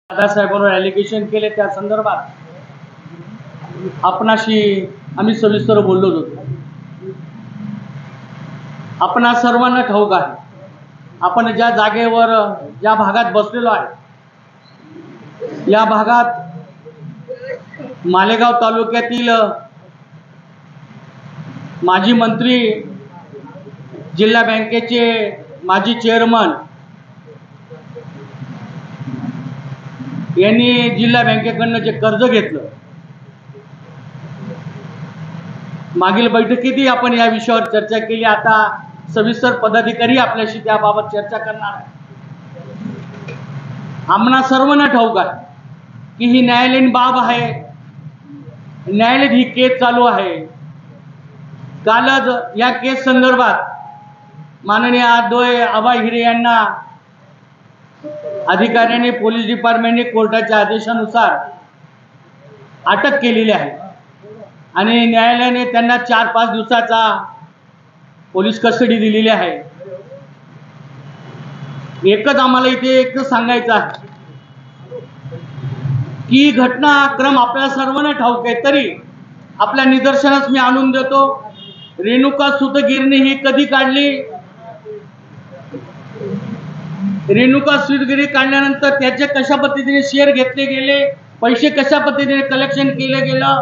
दादासाहेबांवर allegation केले त्या संदर्भात आपणाशी आम्ही सविस्तर बोललो होतो। आपणा सर्वांना ठाऊक आहे, आपण ज्या जागेवर ज्या भागात बसलेलो आहे, या भागात मालेगाव तालुक्यातील माजी मंत्री, जिल्हा बँकेचे माजी चेअरमन यांनी जिल्हा बँकेकडून जे कर्ज घेतलं, मागील बैठकीतही आपण या विषयावर चर्चा केली। आता सविस्तर पदाधिकारी आपल्याशी त्याबाबत चर्चा करणार आहे। आम्हाला सर्वांना ठाऊक आहे की ही न्यायालयीन बाब आहे, न्यायालयात ही केस चालू आहे। कालच या केस संदर्भात माननीय अद्वय आबा हिरे यांना अधिकाऱ्यांनी, पोलीस डिपार्टमेंटने कोर्टाच्या आदेशानुसार अटक केलेली आहे आणि न्यायालयाने त्यांना 4-5 दिवसाचा पोलीस कस्टडी दिलेली आहे। एकच आम्हाला इथे सांगायचं आहे की घटनाक्रम आपल्या सर्वांना ठाऊक आहे, तरी आपल्या निदर्शनास मी आणून देतो। रेणुका सूतगिरणी ही कधी काढली, रेणुका सूतगिरणी काढल्यानंतर त्याचे कशा पद्धतीने शेअर घेतले गेले, पैसे कशा पद्धतीने कलेक्शन केले गेलं,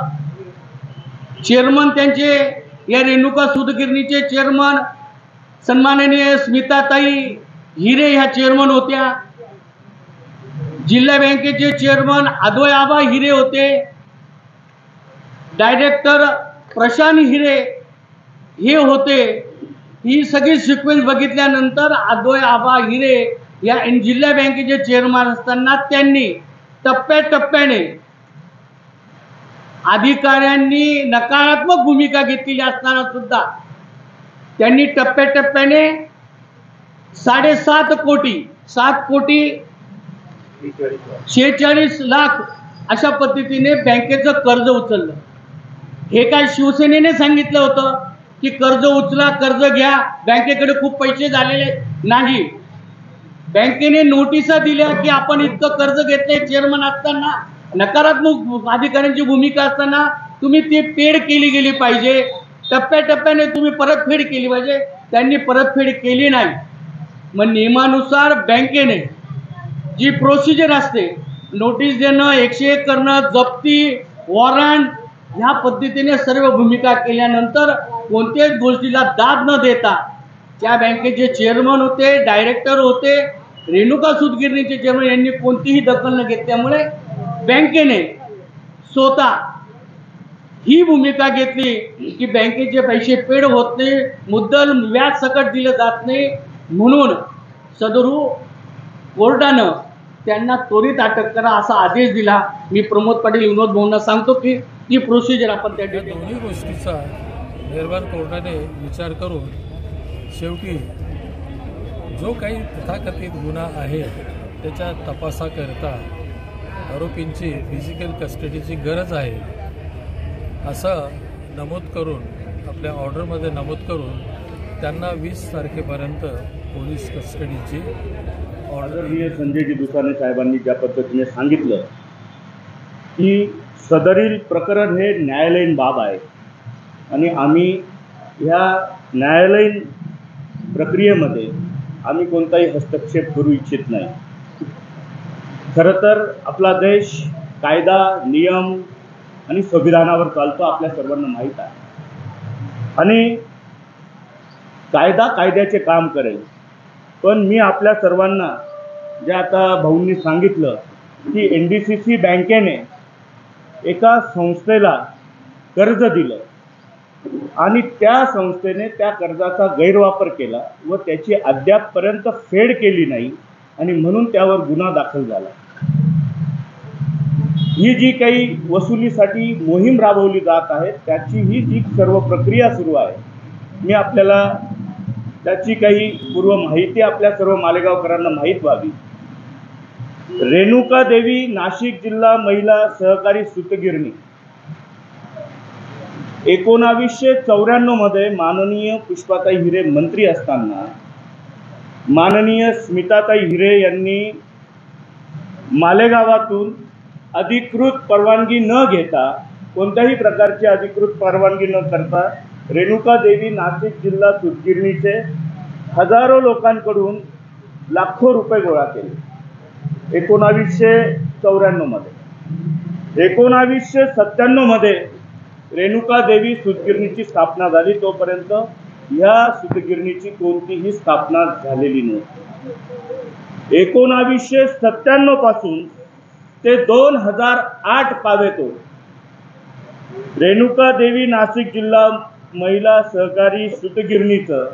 चेअरमन त्यांचे या रेणुका सूतगिरणीचे चेअरमन सन्माननीय स्मिताताई हिरे ह्या चेअरमन होत्या। जिल्हा बँकेचे चेअरमन अद्वय आबा हिरे होते। डायरेक्टर प्रशांत हिरे हे होते। ही सगळी सिक्वेन्स बघितल्यानंतर अद्वय आबा हिरे या जिल्हा बँकेचे चेअरमन असताना त्यांनी टप्प्याटप्प्याने अधिकाऱ्यांनी नकारात्मक भूमिका घेतलेली असताना सुद्धा त्यांनी टप्प्याटप्प्याने 7.5 कोटी 46 लाख अशा पद्धतीने बँकेचं कर्ज उचललं। हे काय शिवसेनेने सांगितलं होतं की कर्ज उचला, कर्ज घ्या, बँकेकडे खूप पैसे झालेले नाही। बँकेने नोटिसा दिल्या की आपण इतकं कर्ज घेतलंय, चेअरमन असताना नकारात्मक अधिकाऱ्यांची भूमिका असताना तुम्ही ती पेड केली गेली पाहिजे, टप्प्याटप्प्याने तुम्ही परतफेड केली पाहिजे। त्यांनी परतफेड केली नाही। मग नियमानुसार बँकेने जी प्रोसिजर असते, नोटीस देणं, 101 करणं, जप्ती, वॉरंट, ह्या पद्धतीने सर्व भूमिका केल्यानंतर कोणत्याच गोष्टीला दाद न देता त्या बँकेचे चेअरमन होते, डायरेक्टर होते, रेणुका सूतगिरणीचे चेअरमन यांनी कोणतीही दखल न घेतल्यामुळे बँकेने स्वतः ही भूमिका घेतली की बँकेचे पैसे पेड होत नाही, मुद्दल व्याज सकट दिलं जात नाही, म्हणून सदरू कोर्टानं त्यांना त्वरित अटक करा असा आदेश दिला। मी प्रमोद पाटील विनोद भाऊंना सांगतो की ती प्रोसिजर आपण त्या दोन्ही गोष्टीचा निर्माण कोर्टाने विचार करून शेवटी जो काही तथाकथित गुन्हा आहे त्याच्या तपासाकरता आरोपींची फिजिकल कस्टडीची गरज आहे असं नमूद करून, आपल्या ऑर्डरमध्ये नमूद करून त्यांना 20 तारखेपर्यंत पोलीस कस्टडीची ऑर्डर। संजय दुसाने साहेबांनी ज्या पद्धतीने सांगितलं की सदरील प्रकरण हे न्यायालयीन बाब आहे आणि आम्ही ह्या न्यायालयीन प्रक्रियेमध्ये आम्ही कोणताही हस्तक्षेप करू इच्छित नाही। खरं तर आपला देश कायदा, नियम आणि संविधानावर चालतो, आपल्या सर्वांना माहीत आहे आणि कायदा कायद्याचे काम करेल। पण मी आपल्या सर्वांना जे आता भाऊंनी सांगितलं की NDCC बँकेने एका संस्थेला कर्ज दिलं आणि त्या संस्थेने त्या कर्जाचा गैरवापर केला व त्याची अद्यापपर्यंत फेड केली नाही आणि म्हणून त्यावर गुन्हा दाखल झाला। ही जी काही वसुलीसाठी मोहीम राबवली जात आहे त्याची ही जी सर्व प्रक्रिया सुरू आहे, मी आपल्याला त्याची काही पूर्व माहिती आपल्या सर्व मालेगावकरांना माहीत व्हावी। रेणुका देवी नाशिक जिल्हा महिला सहकारी सूतगिरणी 1994 मध्ये माननीय पुष्पाताई हिरे मंत्री असताना माननीय स्मिताताई हिरे यांनी मालेगावातून अधिकृत परवानगी न घेता, कोणत्याही प्रकारची अधिकृत परवानगी न करता रेणुका देवी नाशिक जिल्हा सूतगिरणीचे हजारो लोकांकडून लाखो रुपये गोळा केले 1994 मध्ये. 1997 मध्ये रेणुका देवी सूतगिरणीची स्थापना झाली. तोपर्यंत या सूतगिरणीची कोणतीही स्थापना झालेली नव्हती. 1997 पासून ते 2008 पावेतो रेणुका देवी नाशिक जिल्हा महिला सहकारी सूतगिरणीचं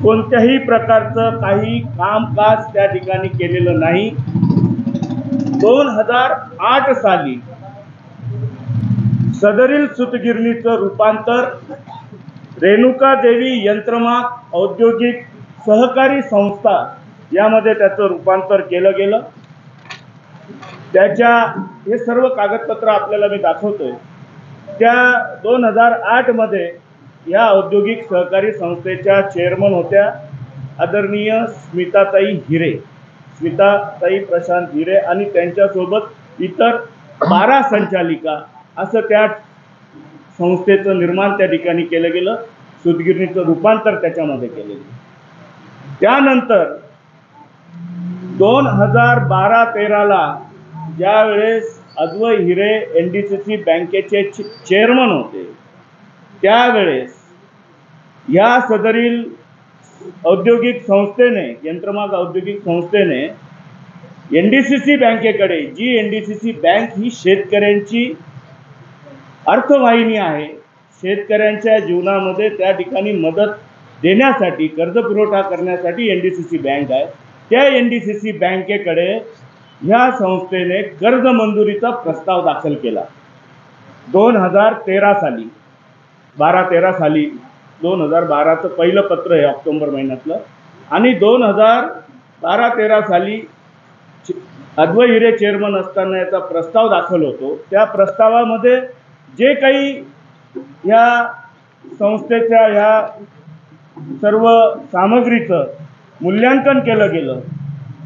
कोणत्याही प्रकारचं काही कामकाज त्या ठिकाणी केलेलं नाही. 2008 साली सदरील सूतगिरणीचं रूपांतर रेणुका देवी यंत्रमाग औद्योगिक सहकारी संस्था यामध्ये त्याचं रूपांतर केलं गेलं. त्याच्या हे सर्व कागदपत्र आपल्याला मी दाखवतोय. त्या 2008 मध्ये या औद्योगिक सहकारी संस्थेच्या चेअरमन होत्या आदरणीय स्मिताताई हिरे, स्मिताताई प्रशांत हिरे, आणि त्यांच्यासोबत इतर 12 संचालिका असं त्या संस्थेचं निर्माण त्या ठिकाणी केलं गेलं. सूतगिरणीचं रूपांतर त्याच्यामध्ये केलं गेलं. त्यानंतर 2012-13ला ज्यावेळेस अद्वै हिरे NDCC बँकेचे चेअरमन होते, त्यावेळेस या सदरील औद्योगिक संस्थेने, यंत्रमाग औद्योगिक संस्थेने NDCC बँकेकडे, जी NDCC बँक ही शेतकऱ्यांची अर्थवाहिनी आहे, शेतकऱ्यांच्या जीवनामध्ये त्या ठिकाणी मदत देण्यासाठी, कर्ज पुरवठा करण्यासाठी NDCC बँक आहे, त्या NDCC बँकेकडे ह्या संस्थेने कर्ज मंजुरीचा प्रस्ताव दाखल केला 2013 साली. 12-13 साली 2012चं पहिलं पत्र आहे ऑक्टोबर महिन्यातलं, आणि 2012-13 साली अद्वै हिरे चेअरमन असताना याचा प्रस्ताव दाखल होतो. त्या प्रस्तावामध्ये जे काही ह्या संस्थेच्या ह्या सर्व सामग्रीचं मूल्यांकन केलं गेलं,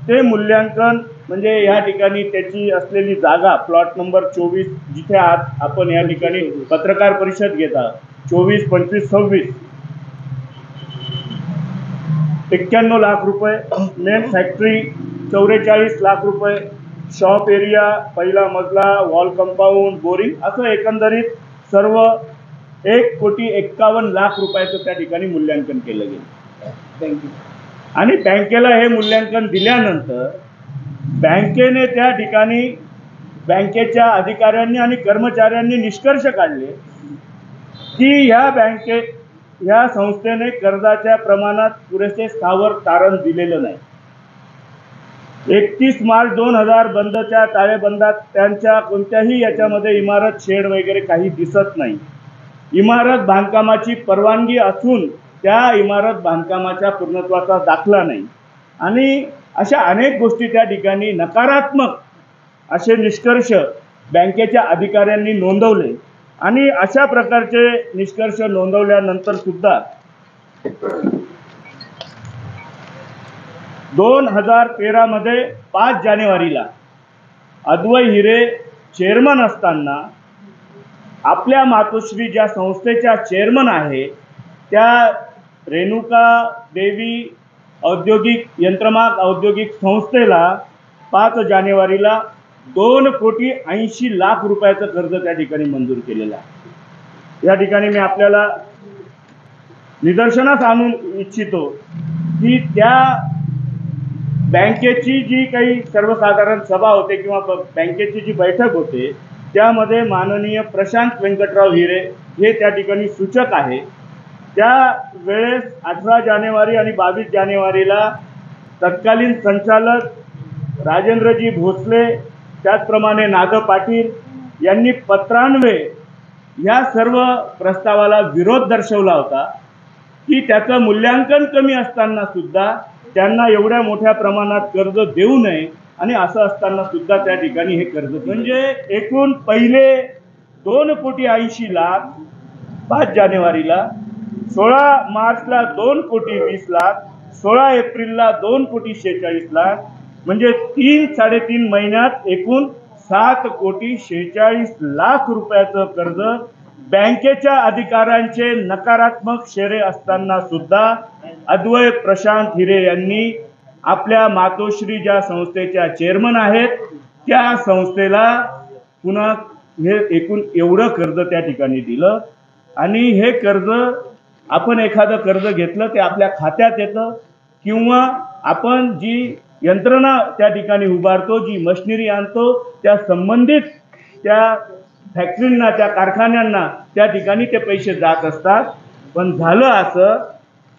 ते मूल्यांकन म्हणजे या ठिकाणी त्याची असलेली जागा, प्लॉट नंबर 24, जिथे आपण या ठिकाणी पत्रकार परिषद घेता, 24, 25, 26, 91 लाख रुपये, मेन फॅक्टरी 44 लाख रुपये, शॉप एरिया, पहिला मजला, वॉल कंपाऊंड, बोरिंग, असं एकंदरीत सर्व 1,51 लाख रुपयाचं त्या ठिकाणी मूल्यांकन केलं गेलं. आणि बँकेला हे मूल्यांकन दिल्यानंतर बँकेने त्या ठिकाणी बँकेच्या अधिकाऱ्यांनी आणि कर्मचाऱ्यांनी निष्कर्ष काढले की ह्या संस्थेने कर्जाच्या प्रमाणात पुरेसे स्थावर तारण दिलेलं नाही. 31 मार्च 2000 बंदच्या ताळेबंदात त्यांच्या कोणत्याही याच्यामध्ये इमारत, शेड वगैरे काही दिसत नाही. इमारत बांधकामाची परवानगी असून त्या इमारत बांधकामाच्या पूर्णत्वाचा दाखला नाही, आणि अशा अनेक गोष्टी त्या ठिकाणी नकारात्मक असे निष्कर्ष बँकेच्या अधिकाऱ्यांनी नोंदवले. आणि अशा प्रकारचे निष्कर्ष नोंदवल्यानंतर सुद्धा 2013 मध्ये 5 जानेवारीला अद्वै हिरे चेअरमन असताना आपल्या मातोश्री ज्या संस्थेच्या चेअरमन आहे त्या रेणुका देवी औद्योगिक यंत्रमाग औद्योगिक संस्थेला 5 जानेवारीला 2,80,00,000 रुपयाचं कर्ज त्या ठिकाणी मंजूर केलेलं आहे. या ठिकाणी मी आपल्याला निदर्शनास आणून इच्छितो की त्या बँकेची जी काही सर्वसाधारण सभा होते किंवा बँकेची जी बैठक होते, त्यामध्ये माननीय प्रशांत व्यंकटराव हिरे हे त्या ठिकाणी सूचक आहे. त्या वेळेस 18 जानेवारी आणि 22 जानेवारीला तत्कालीन संचालक राजेंद्रजी भोसले, त्याचप्रमाणे नाग पाटील यांनी पत्रान्वये या सर्व प्रस्तावाला विरोध दर्शवला होता की त्याचं मूल्यांकन कमी असताना सुद्धा त्यांना एवढ्या मोठ्या प्रमाणात कर्ज देऊ नये, आणि असं असताना सुद्धा त्या ठिकाणी हे कर्ज, म्हणजे एकूण पहिले 2,80,00,000 5 जानेवारीला, 16 मार्चला 2,20,00,000, 16 एप्रिलला 2,46,00,000, म्हणजे 3-3.5 महिन्यात एकूण 7,46,00,000 रुपयाचं कर्ज बँकेच्या अधिकाऱ्यांचे नकारात्मक शेरे असताना सुद्धा अद्वय प्रशांत हिरे यांनी आपल्या मातोश्री ज्या संस्थेच्या चेअरमन आहेत त्या संस्थेला पुन्हा हे एकूण एवढं कर्ज त्या ठिकाणी दिलं. आणि हे कर्ज आपण एखादं कर्ज घेतलं ते आपल्या खात्यात येतं किंवा आपण जी यंत्रणा त्या ठिकाणी उभारतो, जी मशिनरी आणतो, त्या संबंधित त्या फॅक्टरींना, त्या कारखान्यांना त्या ठिकाणी ते पैसे जात असतात. पण झालं असं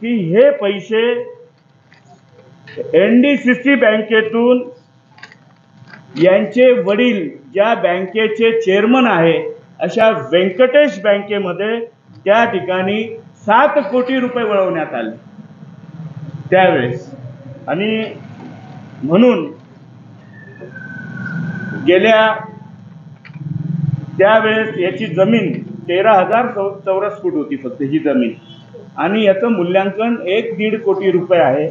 की हे पैसे NDCC बँकेतून यांचे वडील ज्या बँकेचे चेअरमन आहे अशा व्यंकटेश बँकेमध्ये त्या ठिकाणी 7 कोटी रुपये वळवण्यात आले त्यावेळेस. आणि म्हणून गेल्या त्यावेळेस याची जमीन 13,000 चौरस फूट होती फक्त ही जमीन, आणि याचं मूल्यांकन 1-1.5 कोटी रुपये आहे.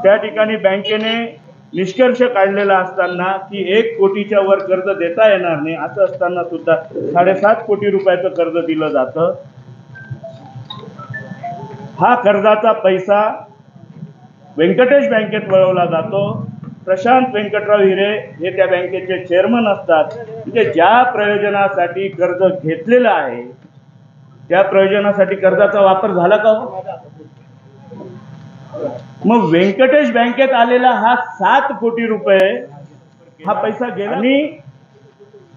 त्या ठिकाणी बँकेने निष्कर्ष काढलेला असताना की 1 कोटीच्या वर कर्ज देता येणार नाही, असं असताना सुद्धा 7.5 कोटी रुपयाचं कर्ज दिलं जातं. हा कर्जाचा पैसा व्यंकटेश बँकेत वळवला जातो. प्रशांत व्यंकटराव हिरे हे त्या बँकेचे चेअरमन असतात. म्हणजे ज्या प्रयोजनासाठी कर्ज घेतलेलं आहे त्या प्रयोजनासाठी कर्जाचा वापर झाला का हो? मग व्यंकटेश बँकेत आलेला हा 7 कोटी रुपये हा पैसा गेला. आणि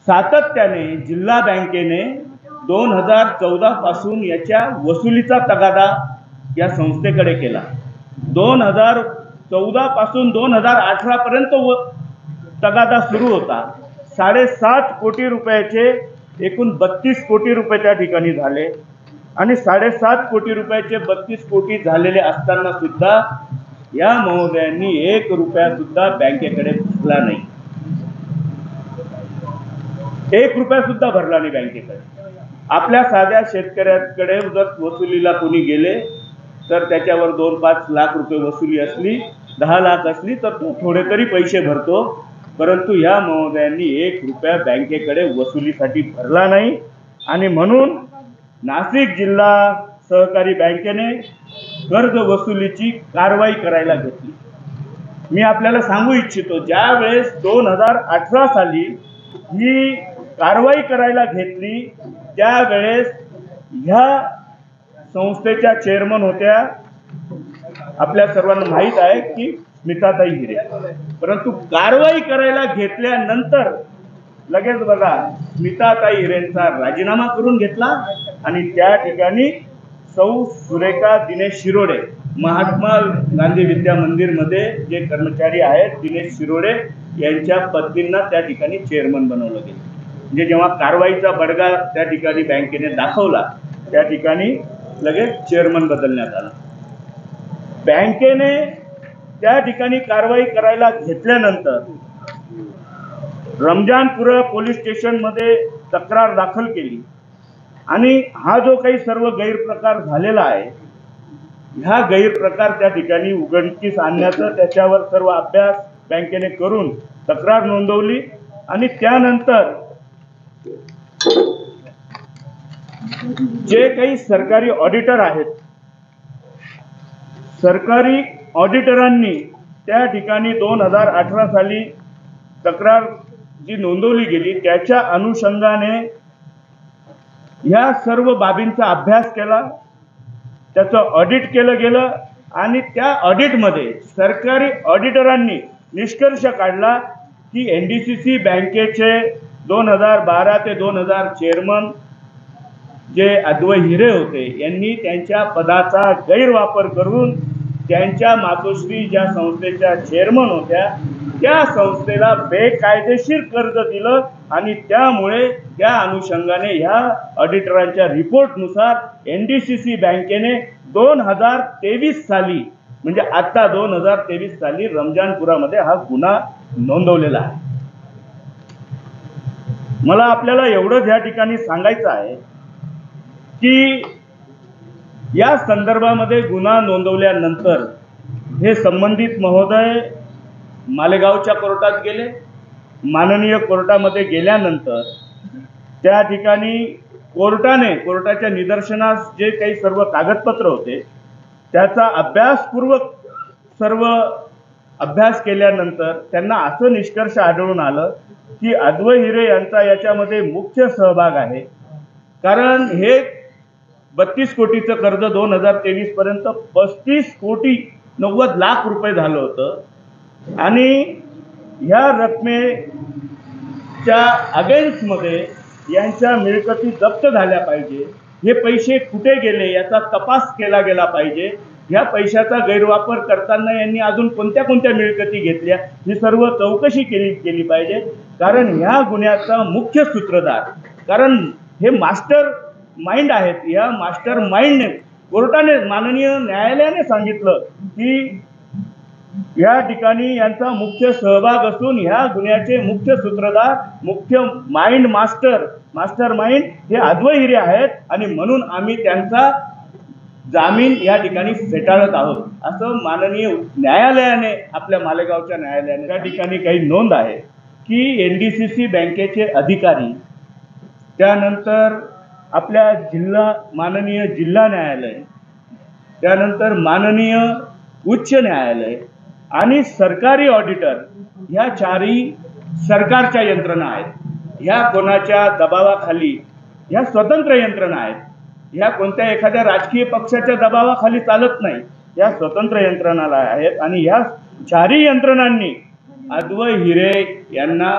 सातत्याने जिल्हा बँकेने 2014 पासून याच्या वसुलीचा तगादा या संस्थेकडे केला. 2014 पासून 2018 पर्यंत तगादा सुरू होता. 7.5 कोटी रुपयाचे एकूण 32 कोटी रुपये त्या ठिकाणी झाले. आणि 7.5 कोटी रुपयाचे 32 कोटी झालेले असताना सुद्धा या महोदयांनी 1 रुपया सुद्धा बँकेकडे भरला नाही. 1 रुपया सुद्धा भरला नाही बँकेकडे. आपल्या साध्या शेतकऱ्याकडे जर वसुलीला कोणी गेले तर त्याच्यावर 2-5 लाख रुपये वसुली असली, 10 लाख असली तर तो थोडे तरी पैसे भरतो. परंतु या महोदयांनी 1 रुपया बँकेकडे वसुलीसाठी भरला नाही. आणि म्हणून नाशिक जिल्हा सहकारी बँकेने कर्ज वसुलीची कारवाई करायला घेतली. मी आपल्याला सांगू इच्छितो, ज्या वेळेस 2018 साली ही कारवाई करायला घेतली त्यावेळेस ह्या संस्थेच्या चेअरमन होत्या आपल्या सर्वांना माहीत आहे की स्मिताताई हिरे. परंतु कारवाई करायला घेतल्यानंतर लगेच बघा स्मिताताई हिरेंचा राजीनामा करून घेतला आणि त्या ठिकाणी सौ सुरेखा दिनेश शिरोडे, महात्मा गांधी विद्या मंदिरमध्ये जे कर्मचारी आहेत दिनेश शिरोडे यांच्या पत्नींना त्या ठिकाणी चेअरमन बनवलं गेलं. म्हणजे जेव्हा कारवाईचा बडगा त्या ठिकाणी बँकेने दाखवला त्या ठिकाणी लगेच चेअरमन बदलण्यात आला. बँकेने त्या ठिकाणी कारवाई करायला घेतल्यानंतर रमजानपुरा पोलीस स्टेशनमध्ये तक्रार दाखल केली. आणि हा जो काही सर्व गैरप्रकार झालेला आहे ह्या गैरप्रकार त्या ठिकाणी उघडकीस आणण्याचं त्याच्यावर सर्व अभ्यास बँकेने करून तक्रार नोंदवली. आणि त्यानंतर जे काही सरकारी ऑडिटर आहेत, सरकारी ऑडिटरांनी त्या ठिकाणी 2018 साली तक्रार जी नोंदवली गेली त्याच्या अनुषंगाने ह्या सर्व बाबींचा अभ्यास केला, त्याचं ऑडिट केलं गेलं. आणि त्या ऑडिटमध्ये सरकारी ऑडिटरांनी निष्कर्ष काढला की NDCC बँकेचे 2012 ते 2000 चेअरमन जे अद्वय हिरे होते यांनी त्यांच्या पदाचा गैरवापर करून त्यांच्या मातोश्री ज्या संस्थेच्या चेअरमन होत्या त्या संस्थेला बेकायदेशीर कर्ज दिलं. आणि त्यामुळे त्या अनुषंगाने ह्या ऑडिटरांच्या रिपोर्टनुसार NDCC बँकेने 2023 साली म्हणजे आता 2023 साली रमजानपुरामध्ये हा गुन्हा नोंदवलेला आहे. मला आपल्याला एवढंच या ठिकाणी सांगायचं आहे की या संदर्भामध्ये गुन्हा नोंदवल्यानंतर हे संबंधित महोदय मालेगावच्या कोर्टात गेले. माननीय कोर्टामध्ये गेल्यानंतर त्या ठिकाणी कोर्टाच्या निदर्शनास जे काही सर्व कागदपत्र होते त्याचा अभ्यासपूर्वक सर्व अभ्यास केल्यानंतर त्यांना असं निष्कर्ष आढळून आलं की अद्वै हिरे यांचा याच्यामध्ये मुख्य सहभाग आहे. कारण हे 32 कोटीचं कर्ज 2023 पर्यंत 35 कोटी 90 लाख रुपये झालं होतं आणि ह्या रकमेच्या अगेन्स्टमध्ये यांच्या मिळकती जप्त झाल्या पाहिजे. हे पैसे कुठे गेले याचा तपास केला गेला पाहिजे. ह्या पैशाचा गैरवापर करताना यांनी अजून कोणत्या कोणत्या मिळकती घेतल्या ही सर्व चौकशी केली पाहिजे. कारण ह्या गुन्ह्याचा मुख्य सूत्रधार, कारण हे मास्टर माइंड आहेत. या मास्टर माइंडने कोर्टाने माननीय न्यायालयाने सांगितलं की या ठिकाणी यांचा मुख्य सहभाग असून ह्या गुन्ह्याचे मुख्य सूत्रधार, मुख्य मास्टर माइंड हे अद्वै हिरे आहेत आणि म्हणून आम्ही त्यांचा जामीन या ठिकाणी फेटाळत आहोत असं माननीय न्यायालयाने, आपल्या मालेगावच्या न्यायालयाने त्या ठिकाणी काही नोंद आहे की NDCC बँकेचे अधिकारी, त्यानंतर आपल्या माननीय जिल्हा न्यायालय, त्यानंतर माननीय उच्च न्यायालय आणि सरकारी ऑडिटर ह्या चारही सरकारच्या यंत्रणा आहेत. ह्या कोणाच्या दबावाखाली, ह्या स्वतंत्र यंत्रणा आहेत. ह्या कोणत्या एखाद्या राजकीय पक्षाच्या दबावाखाली चालत नाही. या स्वतंत्र यंत्रणाला आहेत आणि ह्या चारही यंत्रणांनी अद्वै हिरे यांना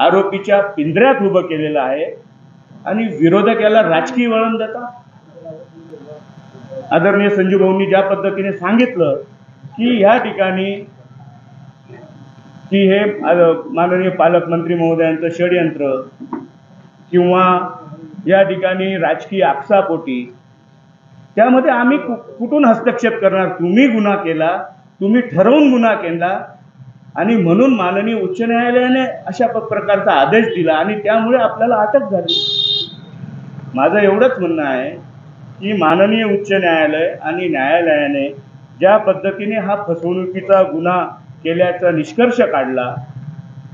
आरोपीच्या पिंजऱ्यात उभं केलेलं आहे आणि विरोधक याला राजकीय वळण देतात. आदरणीय संजू भाऊंनी ज्या पद्धतीने सांगितलं की या ठिकाणी की हे माननीय पालकमंत्री महोदयांचं षडयंत्र किंवा या ठिकाणी राजकीय आक्षापोटी, त्यामध्ये आम्ही कुठून हस्तक्षेप करणार? तुम्ही गुन्हा केला, तुम्ही ठरवून गुन्हा केला आणि म्हणून माननीय उच्च न्यायालयाने अशा प्रकारचा आदेश दिला आणि त्यामुळे आपल्याला अटक झाली. माझं एवढंच म्हणणं आहे की माननीय उच्च न्यायालय आणि न्यायालयाने ज्या पद्धतीने हा फसवणुकीचा गुन्हा केल्याचा निष्कर्ष काढला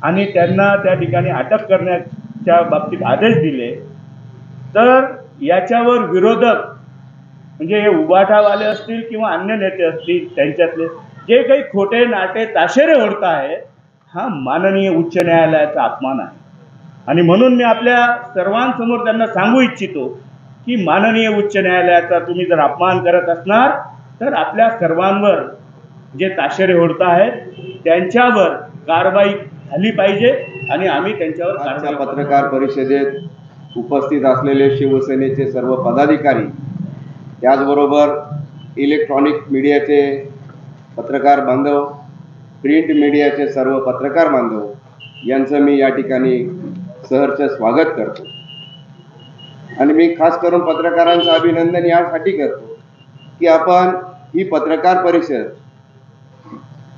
आणि त्यांना त्या ठिकाणी अटक करण्याच्या बाबतीत आदेश दिले, तर याच्यावर विरोधक म्हणजे हे उबाठावाले असतील किंवा अन्य नेते असतील, त्यांच्यातले जे काही खोटे नाटे ताशेरे ओढत आहेत, हा माननीय उच्च न्यायालयाचा अपमान आहे. आणि म्हणून मी आपल्या सर्वांसमोर त्यांना सांगू इच्छितो की माननीय उच्च न्यायालयाचा तुम्ही जर अपमान करत असणार तर आपल्या सर्वांवर जे ताशेरे ओढत आहेत त्यांच्यावर कारवाई झाली पाहिजे आणि आम्ही त्यांच्यावर आजच्या पत्रकार परिषदेत उपस्थित असलेले शिवसेनेचे सर्व पदाधिकारी, त्याचबरोबर इलेक्ट्रॉनिक मीडियाचे पत्रकार बांधव, प्रिंट मीडियाचे सर्व पत्रकार बांधव यांचं मी या ठिकाणी सहर्ष स्वागत करतो. आणि मी खास करून पत्रकारांचं अभिनंदन यासाठी करतो की आपण ही पत्रकार परिषद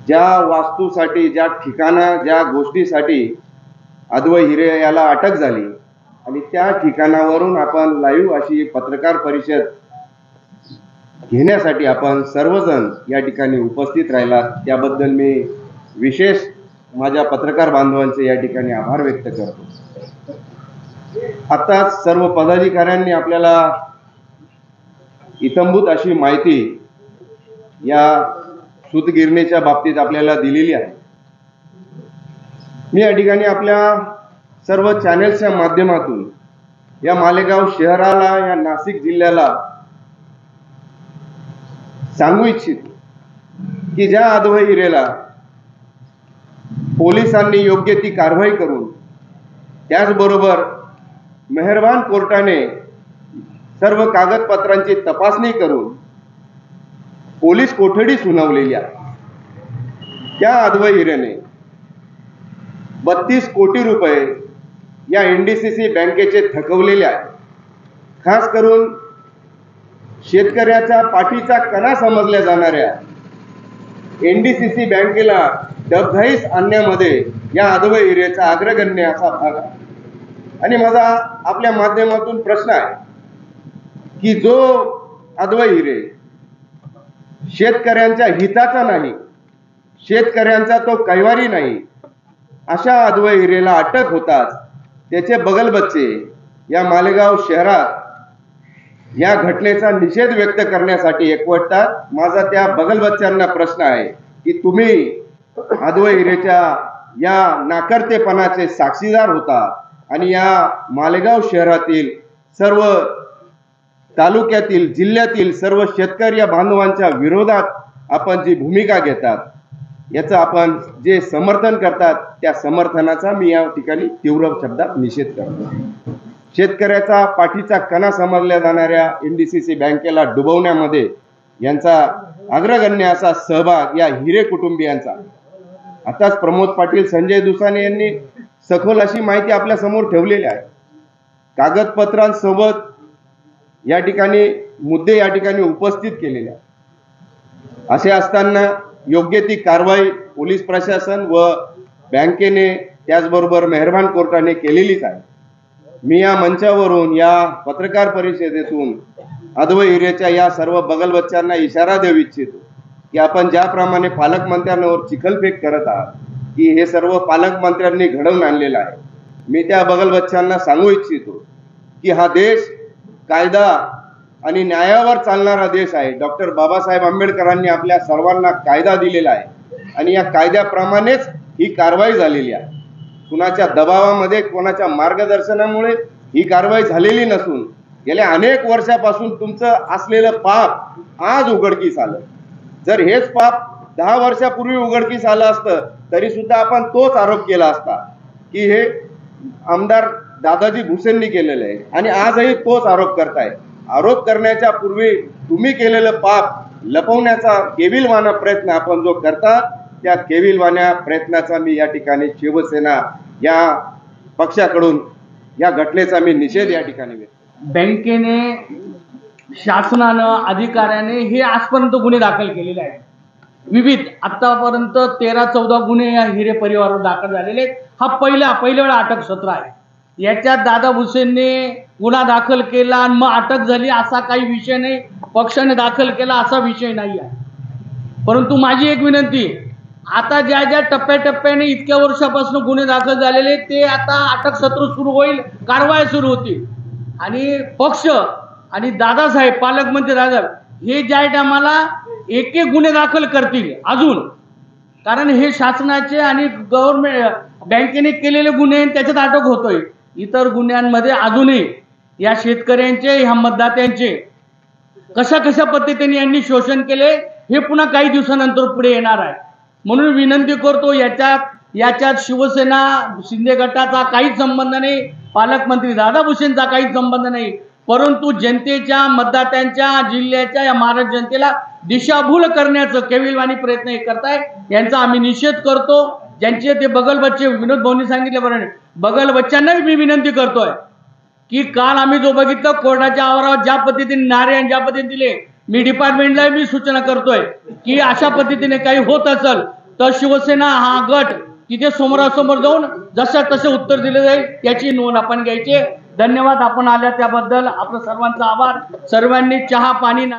ज्या वास्तूसाठी, ज्या ठिकाणा, ज्या गोष्टीसाठी अद्वै हिरे याला अटक झाली आणि त्या ठिकाणावरून आपण लाईव्ह अशी पत्रकार परिषद घेण्यासाठी आपण सर्वजण या ठिकाणी उपस्थित राहिलात, त्याबद्दल मी विशेष माझ्या पत्रकार बांधवांचे या ठिकाणी आभार व्यक्त करतो. आता सर्व पदाधिकाऱ्यांनी आपल्याला इत्थंभूत अशी माहिती या सूतगिरणीच्या बाबतीत आपल्याला दिलेली आहे. मी या ठिकाणी आपल्या सर्व चॅनेल्सच्या माध्यमातून या मालेगाव शहराला, या नाशिक जिल्ह्याला सांगू इच्छितो की ज्या अद्वै हिरेला पोलिसांनी योग्य ती कारवाई करून, त्याचबरोबर मेहरबान कोर्टाने सर्व कागदपत्रांची तपासणी करून पोलीस कोठडी सुनावलेली आहे, त्या अद्वै हिरेने 32 कोटी रुपये या NDCC बँकेचे थकवलेले आहेत. खास करून शेतकऱ्याचा पाठीचा कणा समजल्या जाणाऱ्या NDCC बँकेला डबघाईस आणण्यामध्ये या अद्वै हिरेचा अग्रगण्य असा भाग आहे. आणि माझा आपल्या माध्यमातून प्रश्न आहे की जो अद्वै हिरे शेतकऱ्यांच्या हिताचा नाही शेतकऱ्यांचा तो कैवारी नाही अशा अद्वै हिरेला अटक होताच त्याचे बगलबच्चे या मालेगाव शहरात या घटनेचा निषेध व्यक्त करण्यासाठी एकवटतात। माझा त्या बगलबच्च्यांना प्रश्न आहे की तुम्ही अद्वै हिरेच्या या नाकर्तेपणाचे साक्षीदार होता आणि या मालेगाव शहरातील सर्व तालुक्यातील जिल्ह्यातील सर्व शेतकरी बांधवांच्या विरोधात आपण जी भूमिका घेतात याचं आपण जे समर्थन करतात त्या समर्थनाचा मी या ठिकाणी तीव्र शब्दात निषेध करतो। शेतकऱ्याचा पाठीचा कणा समजल्या जाणाऱ्या एनडीसीसी बँकेला डुबवण्यामध्ये यांचा अग्रगण्य असा सहभाग या हिरे कुटुंबियांचा। आताच प्रमोद पाटील संजय दुसाने यांनी सखोल अशी माहिती आपल्या समोर ठेवलेली आहे। कागदपत्रांसोबत या ठिकाणी मुद्दे या ठिकाणी उपस्थित केलेले आहेत। असे असताना योग्य ती कारवाई पोलीस प्रशासन व बँकेने त्याचबरोबर मेहरबान कोर्टाने केलेलीच आहे। मी या मंचावरून या पत्रकार परिषदेतून अद्वै हिरेच्या या सर्व बगलबच्च्यांना इशारा देऊ इच्छितो की आपण ज्याप्रमाणे पालकमंत्र्यांवर चिखलफेक करत आहात की हे सर्व पालकमंत्र्यांनी घडवून आणलेलं आहे, मी त्या बगलबच्च्यांना सांगू इच्छितो की हा देश कायदा आणि न्यायावर चालणारा देश आहे। डॉक्टर बाबासाहेब आंबेडकरांनी आपल्या सर्वांना कायदा दिलेला आहे आणि या कायद्याप्रमाणेच ही कारवाई झालेली आहे। कुणाच्या दबावामध्ये कोणाच्या मार्गदर्शनामुळे ही कारवाई झालेली नसून गेल्या अनेक वर्षापासून तुमचं असलेलं पाप आज उघडकीस आलं। जर हेच पाप 10 वर्षापूर्वी उघडकीस आलं असतं तरी सुद्धा आपण तोच आरोप केला असता की हे आमदार दादाजी भुसेंनी केलेलं आहे आणि आजही तोच आरोप करताय। आरोप करण्याच्या पूर्वी तुम्ही केलेलं पाप लपवण्याचा केविलवाणा प्रयत्न आपण जो करता त्या केविलवाण्या प्रयत्नाचा मी या ठिकाणी शिवसेना या पक्षाकडून या घटनेचा मी निषेध या ठिकाणी व्यक्त। बँकेने शासनानं अधिकाऱ्याने हे आजपर्यंत गुन्हे दाखल केलेले आहेत। विविध आतापर्यंत 13-14 गुन्हे या हिरे परिवारावर दाखल झालेले आहेत। हा पहिल्या वेळा अटक सत्र आहे। याच्यात दादा भुसेंनी गुन्हा दाखल केला आणि मग अटक झाली असा काही विषय नाही, पक्षाने दाखल केला असा विषय नाही आहे। परंतु माझी एक विनंती, आता ज्या ज्या टप्प्याटप्प्याने इतक्या वर्षापासून गुन्हे दाखल झालेले ते आता अटक सत्र सुरू होईल, कारवाई सुरू होतील आणि पक्ष आणि दादासाहेब पालकमंत्री दादा हे ज्या टायमाला एक गुन्हे दाखल करतील अजून, कारण हे शासनाचे आणि गव्हर्नमेंट बँकेने केलेले गुन्हे त्याच्यात अटक होतोय। इतर गुन्ह्यांमध्ये अजूनही या शेतकऱ्यांचे ह्या मतदात्यांचे कशा पद्धतीने यांनी शोषण केले हे पुन्हा काही दिवसानंतर पुढे येणार आहे। म्हणून विनंती करतो, याच्यात शिवसेना शिंदे गटाचा काहीच संबंध नाही, पालकमंत्री दादा भुसेंचा काहीच संबंध नाही, परंतु जनतेच्या मतदात्यांच्या जिल्ह्याच्या या महाराष्ट्र जनतेला दिशाभूल करण्याचं केविलवाणी प्रयत्न हे करताय, यांचा आम्ही निषेध करतो। ज्यांचे ते बगलबच्चे विनोद भाऊंनी सांगितल्याप्रमाणे बगलबच्च्यांनाही मी विनंती करतोय की काल आम्ही जो बघितलं कोर्टाच्या आवारावर ज्या पद्धतीने नारे आणि ज्या पद्धतीने दिले, मी डिपार्टमेंटला मी सूचना करतोय की अशा पद्धतीने काही होत असेल तर शिवसेना हा गट तिथे समोरासमोर जाऊन जशा तसे उत्तर दिले जाईल याची नोंद आपण घ्यायची। धन्यवाद, आपण आल्या त्याबद्दल आपलं सर्वांचा आभार। सर्वांनी चहा पाणी